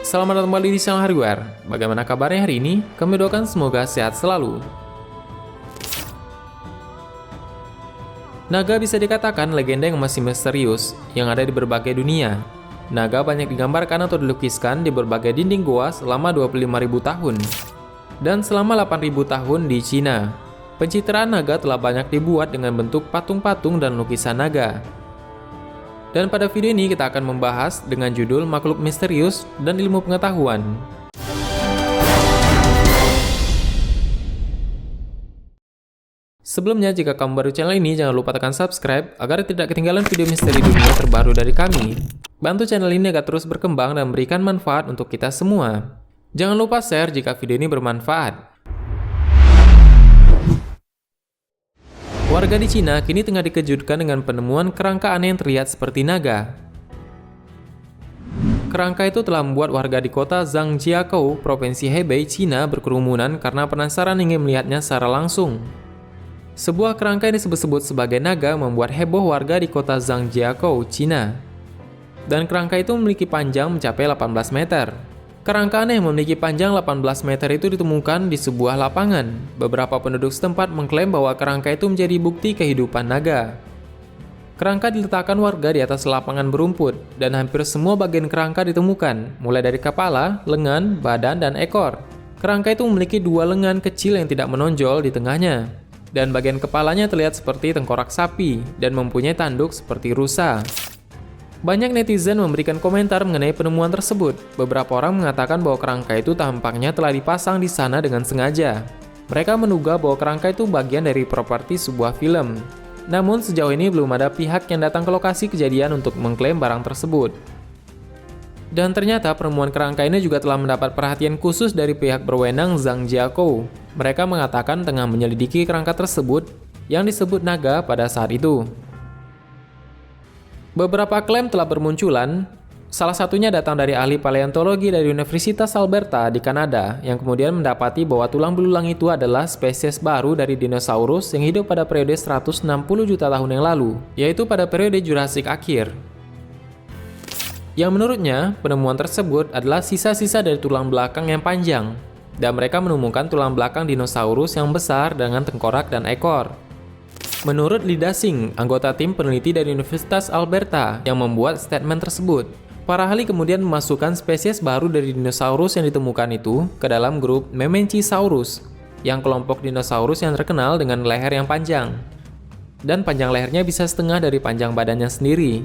Selamat datang kembali di channel Hardware. Bagaimana kabarnya hari ini? Kami doakan semoga sehat selalu. Naga bisa dikatakan legenda yang masih misterius yang ada di berbagai dunia. Naga banyak digambarkan atau dilukiskan di berbagai dinding goa selama 25.000 tahun. Dan selama 8.000 tahun di Cina, pencitraan naga telah banyak dibuat dengan bentuk patung-patung dan lukisan naga. Dan pada video ini kita akan membahas dengan judul makhluk misterius dan ilmu pengetahuan. Sebelumnya, jika kamu baru channel ini, jangan lupa tekan subscribe agar tidak ketinggalan video misteri dunia terbaru dari kami. Bantu channel ini agar terus berkembang dan memberikan manfaat untuk kita semua. Jangan lupa share jika video ini bermanfaat. Warga di Cina kini tengah dikejutkan dengan penemuan kerangka aneh yang terlihat seperti naga. Kerangka itu telah membuat warga di kota Zhangjiakou, Provinsi Hebei, Cina berkerumunan karena penasaran ingin melihatnya secara langsung. Sebuah kerangka yang disebut-sebut sebagai naga membuat heboh warga di kota Zhangjiakou, Cina. Dan kerangka itu memiliki panjang mencapai 18 meter. Kerangka aneh yang memiliki panjang 18 meter itu ditemukan di sebuah lapangan. Beberapa penduduk setempat mengklaim bahwa kerangka itu menjadi bukti kehidupan naga. Kerangka diletakkan warga di atas lapangan berumput, dan hampir semua bagian kerangka ditemukan, mulai dari kepala, lengan, badan, dan ekor. Kerangka itu memiliki dua lengan kecil yang tidak menonjol di tengahnya, dan bagian kepalanya terlihat seperti tengkorak sapi, dan mempunyai tanduk seperti rusa. Banyak netizen memberikan komentar mengenai penemuan tersebut. Beberapa orang mengatakan bahwa kerangka itu tampaknya telah dipasang di sana dengan sengaja. Mereka menduga bahwa kerangka itu bagian dari properti sebuah film. Namun sejauh ini belum ada pihak yang datang ke lokasi kejadian untuk mengklaim barang tersebut. Dan ternyata penemuan kerangka ini juga telah mendapat perhatian khusus dari pihak berwenang Zhangjiakou. Mereka mengatakan tengah menyelidiki kerangka tersebut yang disebut naga pada saat itu. Beberapa klaim telah bermunculan, salah satunya datang dari ahli paleontologi dari Universitas Alberta di Kanada yang kemudian mendapati bahwa tulang belulang itu adalah spesies baru dari dinosaurus yang hidup pada periode 160 juta tahun yang lalu, yaitu pada periode Jurassic akhir. Yang menurutnya, penemuan tersebut adalah sisa-sisa dari tulang belakang yang panjang, dan mereka menemukan tulang belakang dinosaurus yang besar dengan tengkorak dan ekor. Menurut Li Daxing, anggota tim peneliti dari Universitas Alberta yang membuat statement tersebut, para ahli kemudian memasukkan spesies baru dari dinosaurus yang ditemukan itu ke dalam grup Mamenchisaurus, yang kelompok dinosaurus yang terkenal dengan leher yang panjang. Dan panjang lehernya bisa setengah dari panjang badannya sendiri.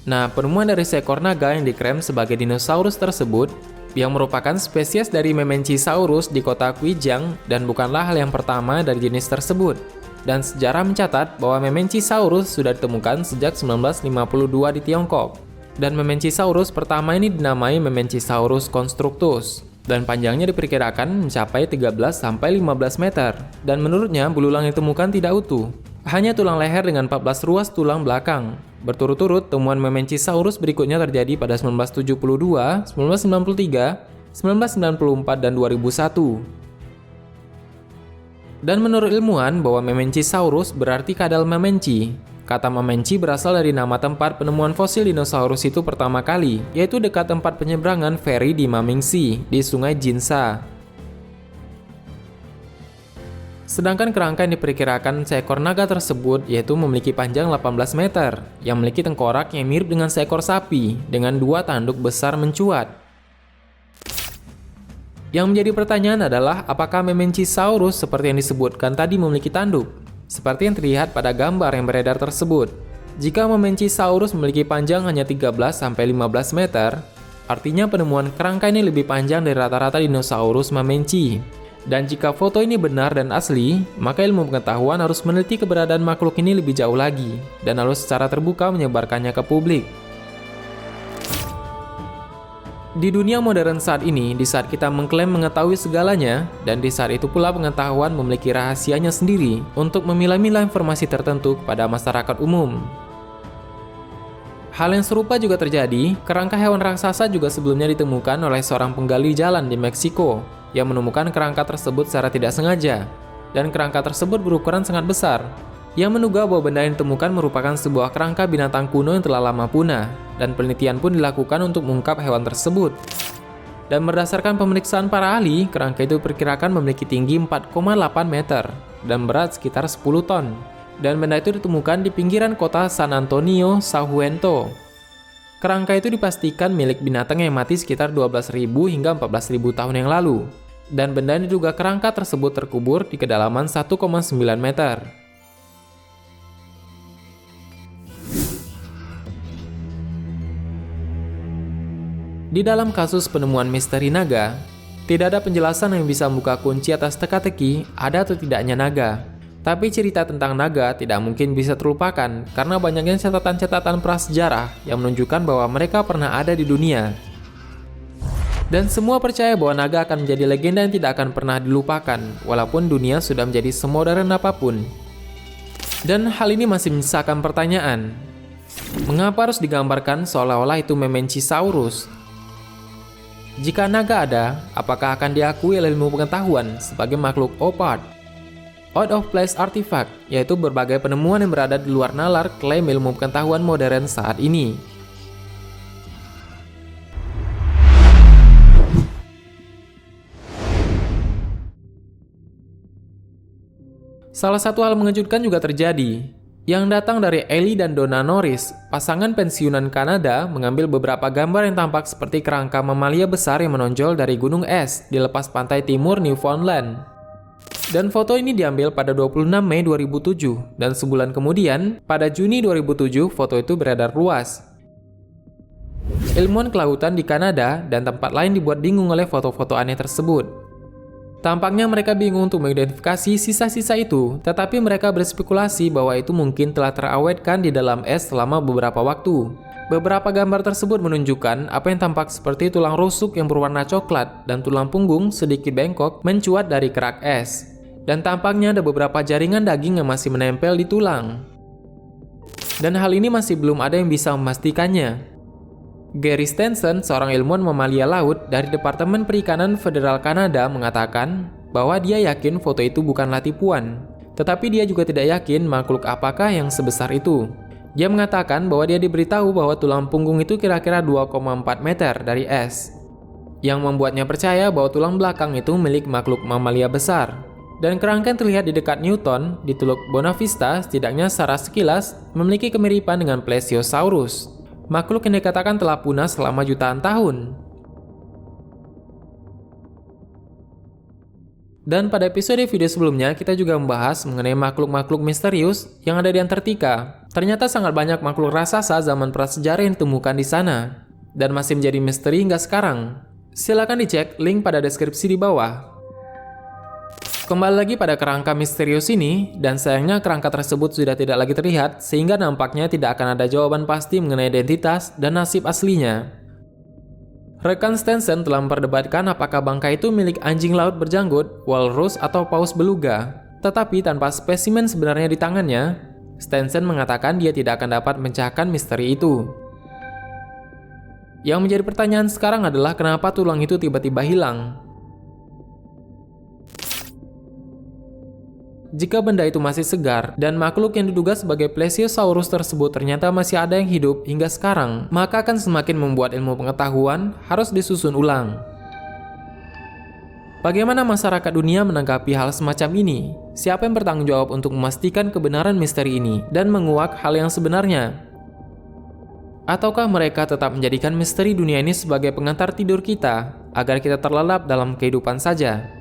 Nah, penemuan dari seekor naga yang diklaim sebagai dinosaurus tersebut yang merupakan spesies dari Mamenchisaurus di kota Guizhou dan bukanlah hal yang pertama dari jenis tersebut. Dan sejarah mencatat bahwa Mamenchisaurus sudah ditemukan sejak 1952 di Tiongkok. Dan Mamenchisaurus pertama ini dinamai Mamenchisaurus constructus dan panjangnya diperkirakan mencapai 13-15 meter. Dan menurutnya belulang yang ditemukan tidak utuh, hanya tulang leher dengan 14 ruas tulang belakang. Berturut-turut, temuan Mamenchisaurus berikutnya terjadi pada 1972, 1993, 1994, dan 2001. Dan menurut ilmuwan bahwa Mamenchisaurus berarti kadal Mamenchi. Kata Mamenchi berasal dari nama tempat penemuan fosil dinosaurus itu pertama kali, yaitu dekat tempat penyeberangan feri di Mamingsi, di Sungai Jinsa. Sedangkan kerangka yang diperkirakan seekor naga tersebut yaitu memiliki panjang 18 meter, yang memiliki tengkorak yang mirip dengan seekor sapi, dengan dua tanduk besar mencuat. Yang menjadi pertanyaan adalah apakah Mamenchisaurus seperti yang disebutkan tadi memiliki tanduk, seperti yang terlihat pada gambar yang beredar tersebut. Jika Mamenchisaurus memiliki panjang hanya 13-15 meter, artinya penemuan kerangka ini lebih panjang dari rata-rata dinosaurus Mamenchi. Dan jika foto ini benar dan asli, maka ilmu pengetahuan harus meneliti keberadaan makhluk ini lebih jauh lagi, dan harus secara terbuka menyebarkannya ke publik. Di dunia modern saat ini, di saat kita mengklaim mengetahui segalanya, dan di saat itu pula pengetahuan memiliki rahasianya sendiri untuk memilah-milah informasi tertentu kepada masyarakat umum. Hal yang serupa juga terjadi, kerangka hewan raksasa juga sebelumnya ditemukan oleh seorang penggali jalan di Meksiko, yang menemukan kerangka tersebut secara tidak sengaja, dan kerangka tersebut berukuran sangat besar. Yang menduga bahwa benda yang ditemukan merupakan sebuah kerangka binatang kuno yang telah lama punah, dan penelitian pun dilakukan untuk mengungkap hewan tersebut. Dan berdasarkan pemeriksaan para ahli, kerangka itu diperkirakan memiliki tinggi 4,8 meter dan berat sekitar 10 ton. Dan benda itu ditemukan di pinggiran kota San Antonio, Sahuento. Kerangka itu dipastikan milik binatang yang mati sekitar 12.000 hingga 14.000 tahun yang lalu. Dan benda yang diduga kerangka tersebut terkubur di kedalaman 1,9 meter. Di dalam kasus penemuan misteri naga, tidak ada penjelasan yang bisa membuka kunci atas teka-teki ada atau tidaknya naga. Tapi cerita tentang naga tidak mungkin bisa terlupakan karena banyaknya catatan-catatan prasejarah yang menunjukkan bahwa mereka pernah ada di dunia. Dan semua percaya bahwa naga akan menjadi legenda yang tidak akan pernah dilupakan, walaupun dunia sudah menjadi semodern apapun. Dan hal ini masih menyisakan pertanyaan. Mengapa harus digambarkan seolah-olah itu Memencisaurus? Jika naga ada, apakah akan diakui oleh ilmu pengetahuan sebagai makhluk out of place artifact, yaitu berbagai penemuan yang berada di luar nalar klaim ilmu pengetahuan modern saat ini. Salah satu hal mengejutkan juga terjadi, yang datang dari Ellie dan Donna Norris, pasangan pensiunan Kanada, mengambil beberapa gambar yang tampak seperti kerangka mamalia besar yang menonjol dari gunung es di lepas pantai timur Newfoundland. Dan foto ini diambil pada 26 Mei 2007, dan sebulan kemudian, pada Juni 2007, foto itu beredar luas. Ilmuwan kelautan di Kanada dan tempat lain dibuat bingung oleh foto-foto aneh tersebut. Tampaknya mereka bingung untuk mengidentifikasi sisa-sisa itu, tetapi mereka berspekulasi bahwa itu mungkin telah terawetkan di dalam es selama beberapa waktu. Beberapa gambar tersebut menunjukkan apa yang tampak seperti tulang rusuk yang berwarna coklat dan tulang punggung sedikit bengkok mencuat dari kerak es. Dan tampaknya ada beberapa jaringan daging yang masih menempel di tulang. Dan hal ini masih belum ada yang bisa memastikannya. Gary Stenson, seorang ilmuwan mamalia laut dari Departemen Perikanan Federal Kanada, mengatakan bahwa dia yakin foto itu bukanlah tipuan. Tetapi dia juga tidak yakin makhluk apakah yang sebesar itu. Dia mengatakan bahwa dia diberitahu bahwa tulang punggung itu kira-kira 2,4 meter dari es. Yang membuatnya percaya bahwa tulang belakang itu milik makhluk mamalia besar. Dan kerangka yang terlihat di dekat Newton, di Teluk Bonavista, setidaknya secara sekilas memiliki kemiripan dengan Plesiosaurus, makhluk yang dikatakan telah punah selama jutaan tahun. Dan pada episode video sebelumnya, kita juga membahas mengenai makhluk-makhluk misterius yang ada di Antartika. Ternyata sangat banyak makhluk raksasa zaman prasejarah yang ditemukan di sana, dan masih menjadi misteri hingga sekarang. Silakan dicek link pada deskripsi di bawah. Kembali lagi pada kerangka misterius ini, dan sayangnya kerangka tersebut sudah tidak lagi terlihat, sehingga nampaknya tidak akan ada jawaban pasti mengenai identitas dan nasib aslinya. Rekan Stenson telah memperdebatkan apakah bangkai itu milik anjing laut berjanggut, walrus, atau paus beluga. Tetapi tanpa spesimen sebenarnya di tangannya, Stenson mengatakan dia tidak akan dapat memecahkan misteri itu. Yang menjadi pertanyaan sekarang adalah kenapa tulang itu tiba-tiba hilang. Jika benda itu masih segar, dan makhluk yang diduga sebagai Plesiosaurus tersebut ternyata masih ada yang hidup hingga sekarang, maka akan semakin membuat ilmu pengetahuan harus disusun ulang. Bagaimana masyarakat dunia menanggapi hal semacam ini? Siapa yang bertanggung jawab untuk memastikan kebenaran misteri ini dan menguak hal yang sebenarnya? Ataukah mereka tetap menjadikan misteri dunia ini sebagai pengantar tidur kita, agar kita terlelap dalam kehidupan saja?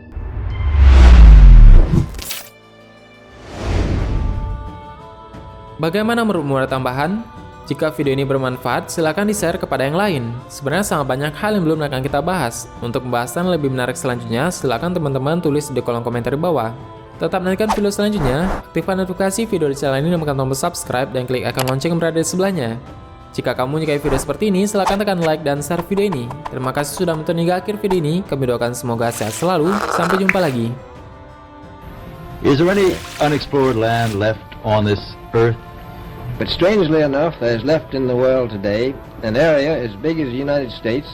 Bagaimana menurutmu ada tambahan? Jika video ini bermanfaat, silakan di-share kepada yang lain. Sebenarnya sangat banyak hal yang belum akan kita bahas. Untuk pembahasan lebih menarik selanjutnya, silakan teman-teman tulis di kolom komentar di bawah. Tetap nantikan video selanjutnya, aktifkan notifikasi video di channel ini dan tekan tombol subscribe dan klik icon lonceng yang berada di sebelahnya. Jika kamu menyukai video seperti ini, silakan tekan like dan share video ini. Terima kasih sudah menonton hingga akhir video ini. Kami doakan semoga sehat selalu. Sampai jumpa lagi. Is there any unexplored land left on this earth? But strangely enough, there's left in the world today an area as big as the United States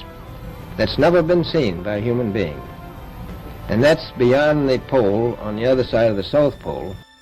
that's never been seen by a human being. And that's beyond the pole on the other side of the South Pole.